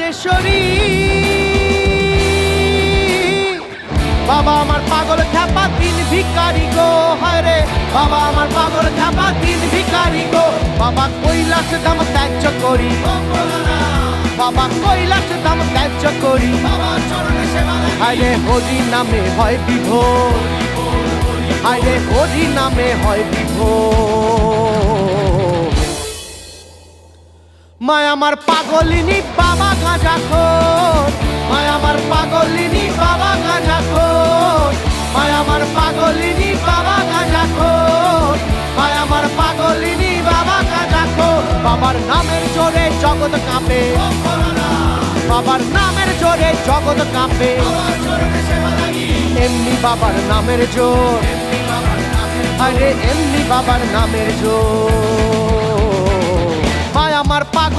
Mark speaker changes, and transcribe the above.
Speaker 1: রাজেশ্বরী। বাবা আমার পাগল খ্যাপা দিন ভিখারি গো, হায় রে বাবা আমার পাগল খ্যাপা দিন ভিখারি গো। বাবা কৈলাস ধাম ত্যায্য করি, বাবা কৈলাস ধাম ত্যায্য করি, হায় রে হরি নামে হয় বিভোর, হায় রে হরি নামে হয় বিভোর। মায় আমার পাগলিনী বাবা গাঁজাখোর, মায় আমার পাগলিনী বাবা গাঁজাখোর, মায় আমার পাগলিনী বাবা গাঁজাখোর, মায় আমার পাগলিনী বাবা গাঁজাখোর। বাবার নামের জোরে জগৎ কাঁপে, বাবার নামের জোরে জগৎ কাঁপে, এমনি বাবার নামের জোর, আরে এমনি বাবার নামের জোর। মায় আমার পাগল